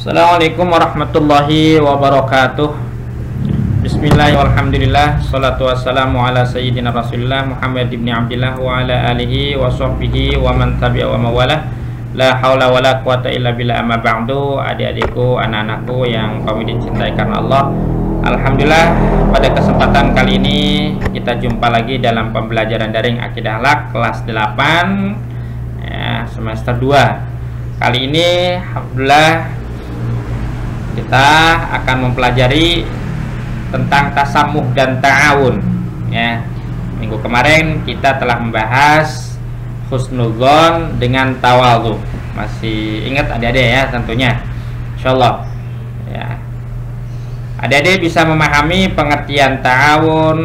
Assalamualaikum warahmatullahi wabarakatuh. Bismillahirrahmanirrahim. Salatu wassalamu ala sayyidina Rasulillah Muhammad ibn Abdillah wa ala alihi wa sahbihi wa man tabi'a wa mawalah. La haula wa la quwata illa billah, amma ba'du. Adik-adikku, anak-anakku yang kami dicintai karena Allah, alhamdulillah pada kesempatan kali ini kita jumpa lagi dalam pembelajaran daring Akidah Akhlak kelas 8 ya, semester 2. Kali ini alhamdulillah kita akan mempelajari tentang tasamuh dan ta'awun ya. Minggu kemarin kita telah membahas husnudzon dengan tawadhu. Masih ingat adik-adik ya tentunya, insyaallah ya. Adik-adik bisa memahami pengertian ta'awun,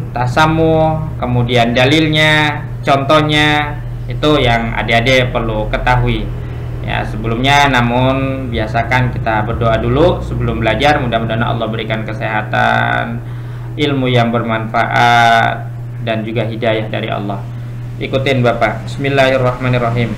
tasamuh, kemudian dalilnya, contohnya, itu yang adik-adik perlu ketahui ya. Sebelumnya namun biasakan kita berdoa dulu sebelum belajar. Mudah-mudahan Allah berikan kesehatan, ilmu yang bermanfaat, dan juga hidayah dari Allah. Ikutin Bapak. Bismillahirrahmanirrahim.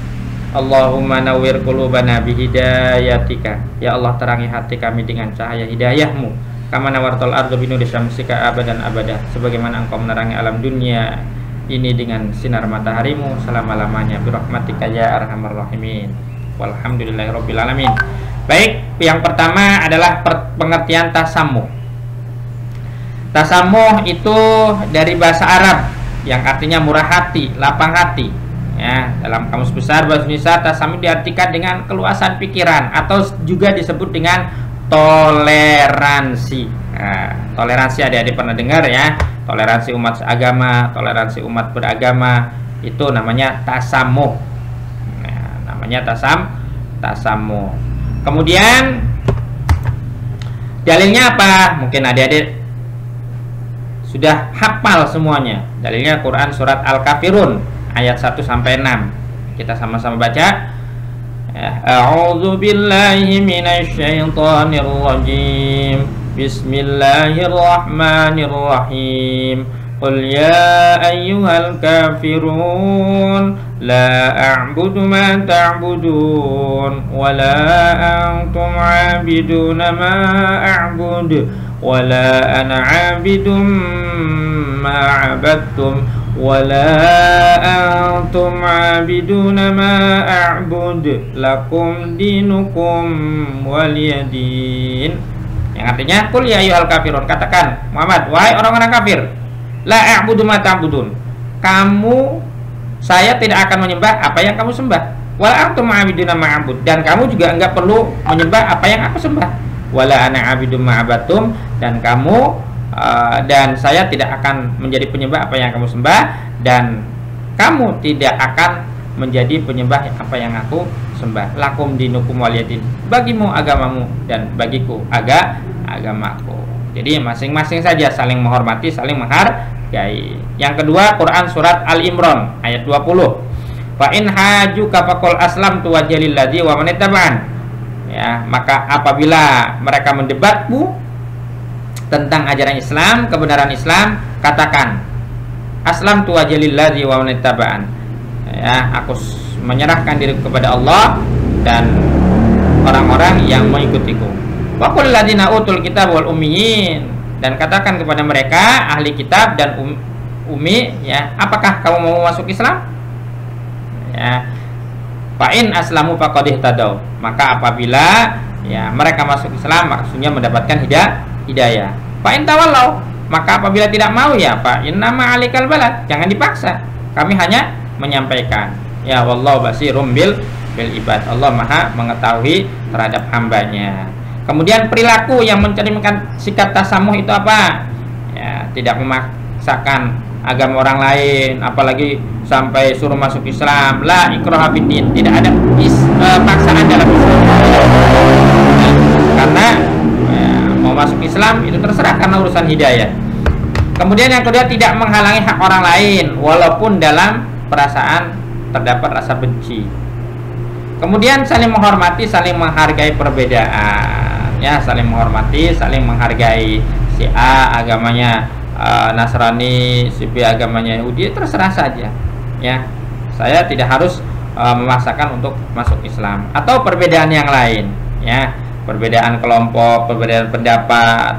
Allahumma nawwir qulubana bihidayatika. Ya Allah, terangi hati kami dengan cahaya hidayahmu. Kama nawartal ardu binuri syamsika abadan abadah. Sebagaimana engkau menerangi alam dunia ini dengan sinar mataharimu selama-lamanya. Birahmatika ya arhamar rahimin. Walhamdulillahirabbil alamin. Baik, yang pertama adalah pengertian tasamuh. Tasamuh itu dari bahasa Arab yang artinya murah hati, lapang hati ya. Dalam Kamus Besar Bahasa Indonesia, tasamuh diartikan dengan keluasan pikiran atau juga disebut dengan toleransi. Nah, toleransi adik-adik pernah dengar ya, toleransi umat seagama, toleransi umat beragama, itu namanya tasamuh. Nah, namanya tasamuh. Kemudian dalilnya apa? Mungkin adik-adik sudah hafal semuanya. Dalilnya Quran surat Al-Kafirun ayat 1 sampai 6. Kita sama-sama baca. A'udzu billahi minasy syaithanir rajim. Bismillahirrahmanirrahim. Qul ya ayyuhal kafirun la a'budu ma ta'budun wa la antum 'abiduna ma a'budu wa la ana 'abidum ma 'abadtum wa la antum 'abiduna ma a'bud lakum dinukum waliyadin. Yang artinya, qul ya ayyuhal kafirun, katakan Muhammad, wahai orang-orang kafir, la a'budu ma ta'budun, saya tidak akan menyembah apa yang kamu sembah. Wala antum 'abiduna ma a'bud, dan kamu juga enggak perlu menyembah apa yang aku sembah. Wala ana 'abidum ma 'abadtum, dan kamu dan saya tidak akan menjadi penyembah apa yang kamu sembah, dan kamu tidak akan menjadi penyembah apa yang aku sembah. Lakum dinukum waliyadin, bagimu agamamu dan bagiku agamaku. Jadi masing-masing saja saling menghormati, saling menghargai. Yang kedua, Quran surat Al-Imran ayat 20. Fa in hajuka faqul aslamtu wajhiya lillazi wa man ittaba'an. Ya, maka apabila mereka mendebatmu tentang ajaran Islam, kebenaran Islam, katakan aslamtu wajhiya lillazi wa man ittaba'an. Ya, aku menyerahkan diri kepada Allah dan orang-orang yang mengikutiku. Wa qul ladzina utul kitab wal ummiyin, dan katakan kepada mereka ahli kitab dan ummi ya, apakah kamu mau masuk Islam? Ya. Fa in aslamu faqad ihtadaw, maka apabila ya mereka masuk Islam maksudnya mendapatkan hidayah. Fa in tawallaw, maka apabila tidak mau ya fa innama alikal balad, jangan dipaksa, kami hanya menyampaikan. Ya wallahu basirum bil ibad, Allah Maha mengetahui terhadap hambanya. Kemudian perilaku yang mencerminkan sikap tasamuh itu apa? Ya, tidak memaksakan agama orang lain, apalagi sampai suruh masuk Islam. La ikraha fiddin, tidak ada paksaan dalam Islam. Ya, karena mau masuk Islam itu terserah karena urusan hidayah. Kemudian yang kedua, tidak menghalangi hak orang lain walaupun dalam perasaan terdapat rasa benci. Kemudian saling menghormati, saling menghargai perbedaan. Ya, saling menghormati, saling menghargai. Si A agamanya Nasrani, si B agamanya Yahudi, terserah saja. Ya, saya tidak harus memaksakan untuk masuk Islam atau perbedaan yang lain. Ya, perbedaan kelompok, perbedaan pendapat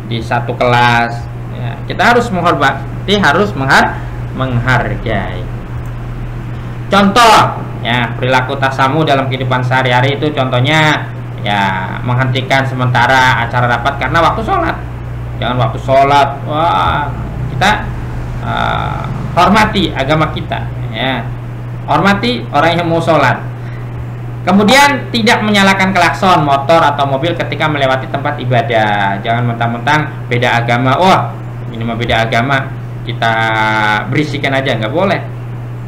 di satu kelas, ya, kita harus menghormati, harus menghargai. Contoh, ya, perilaku tasamu dalam kehidupan sehari-hari itu contohnya, ya, menghentikan sementara acara rapat karena waktu sholat. Jangan waktu sholat, wah, kita hormati agama kita, ya, hormati orang yang mau sholat. Kemudian tidak menyalakan klakson motor atau mobil ketika melewati tempat ibadah. Jangan mentang-mentang beda agama, wah, ini mah beda agama, kita berisikan aja, nggak boleh.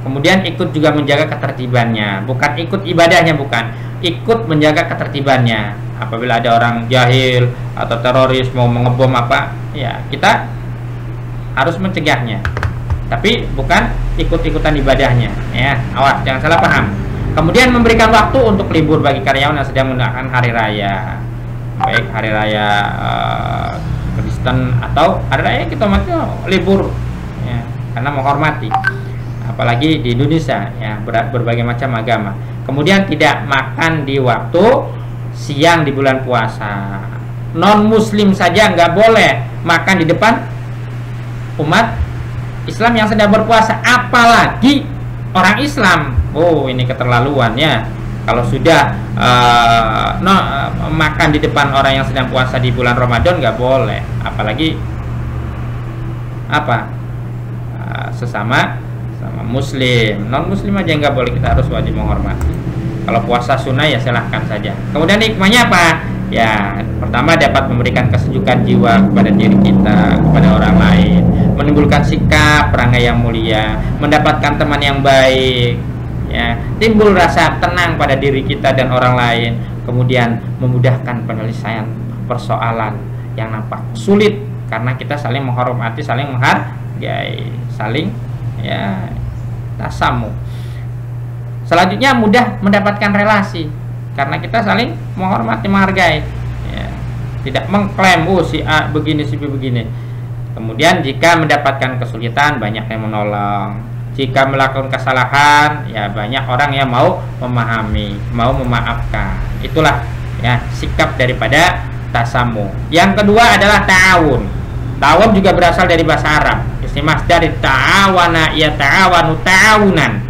Kemudian ikut juga menjaga ketertibannya, bukan ikut ibadahnya, bukan, ikut menjaga ketertibannya. Apabila ada orang jahil atau teroris mau mengebom apa, ya kita harus mencegahnya, tapi bukan ikut-ikutan ibadahnya, ya, awas jangan salah paham. Kemudian memberikan waktu untuk libur bagi karyawan yang sedang merayakan hari raya, baik hari raya Kristen atau hari raya kita masih libur, ya, karena menghormati, apalagi di Indonesia, ya, berbagai macam agama. Kemudian tidak makan di waktu siang di bulan puasa. Non muslim saja nggak boleh makan di depan umat Islam yang sedang berpuasa, apalagi orang Islam. Oh, ini keterlaluan, ya. Kalau sudah makan di depan orang yang sedang puasa di bulan Ramadan nggak boleh, apalagi apa sesama muslim. Non muslim aja nggak boleh, kita harus wajib menghormati. Kalau puasa sunnah ya silahkan saja. Kemudian hikmahnya apa? Ya, pertama dapat memberikan kesejukan jiwa kepada diri kita, kepada orang lain, menimbulkan sikap perangai yang mulia, mendapatkan teman yang baik, ya, timbul rasa tenang pada diri kita dan orang lain, kemudian memudahkan penyelesaian persoalan yang nampak sulit karena kita saling menghormati, saling menghargai, saling, ya, tasamu. Selanjutnya mudah mendapatkan relasi karena kita saling menghormati, menghargai, ya, tidak mengklaim, oh si A begini, si B begini. Kemudian jika mendapatkan kesulitan banyak yang menolong. Jika melakukan kesalahan, ya, banyak orang yang mau memahami, mau memaafkan. Itulah, ya, sikap daripada tasamu. Yang kedua adalah ta'awun. Ta'awun juga berasal dari bahasa Arab. Isim masdar dari ta'awana, ya, ta'awanu ta'awunan.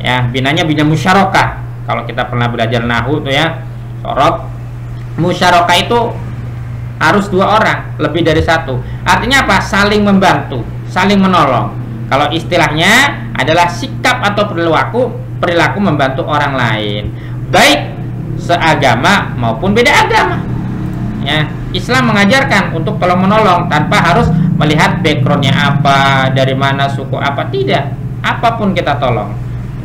Ya, binanya bina musyarakah. Kalau kita pernah belajar nahwu tuh, ya, sorot, musyarakah itu harus dua orang, lebih dari satu. Artinya apa? Saling membantu, saling menolong. Kalau istilahnya adalah sikap atau perilaku membantu orang lain, baik seagama maupun beda agama. Ya, Islam mengajarkan untuk tolong menolong tanpa harus melihat backgroundnya apa, dari mana suku apa, tidak. Apapun kita tolong.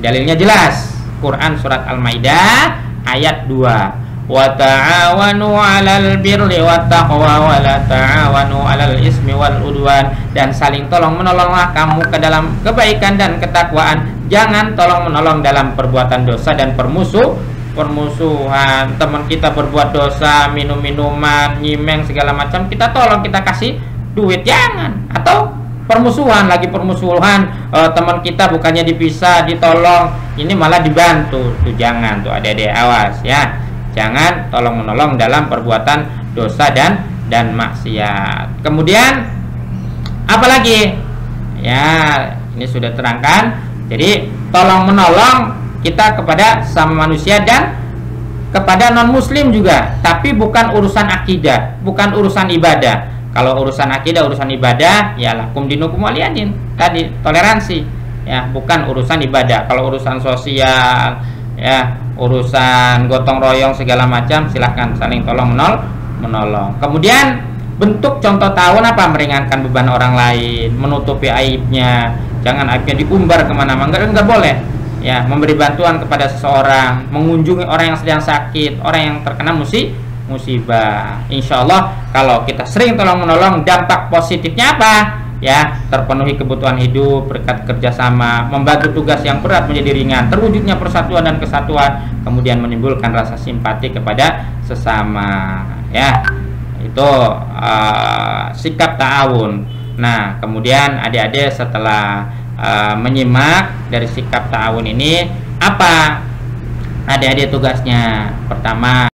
Dalilnya jelas. Quran surat Al-Maidah ayat 2. Wa ta'awanu 'alal birri wat taqwa wa la ta'awanu 'alal ismi wal udwan. Dan saling tolong menolonglah kamu ke dalam kebaikan dan ketakwaan. Jangan tolong menolong dalam perbuatan dosa dan permusuhan. Teman kita berbuat dosa, minum-minuman, nyimeng segala macam, kita tolong, kita kasih duit, jangan. Atau permusuhan, teman kita bukannya dipisah, ditolong, ini malah dibantu, tuh jangan, tuh adik-adik, awas, ya. Jangan tolong menolong dalam perbuatan dosa dan maksiat. Kemudian apalagi? Ya, ini sudah terangkan. Jadi tolong menolong kita kepada sama manusia dan kepada non muslim juga, tapi bukan urusan akidah, bukan urusan ibadah. Kalau urusan akidah, urusan ibadah, ya lakum dinukum waliyadin. Tadi toleransi, ya, bukan urusan ibadah. Kalau urusan sosial, ya, urusan gotong royong segala macam, silahkan saling tolong menolong. Kemudian bentuk contoh ta'awun apa? Meringankan beban orang lain, menutupi aibnya. Jangan aibnya diumbar kemana-mana, enggak boleh. Ya, memberi bantuan kepada seseorang, mengunjungi orang yang sedang sakit, orang yang terkena musibah. Insya Allah kalau kita sering tolong menolong, dampak positifnya apa? Ya, terpenuhi kebutuhan hidup berkat kerjasama, membantu tugas yang berat menjadi ringan, terwujudnya persatuan dan kesatuan, kemudian menimbulkan rasa simpati kepada sesama. Ya, itu sikap ta'awun. Nah, kemudian adik-adik setelah menyimak dari sikap ta'awun ini, apa adik-adik tugasnya? Pertama,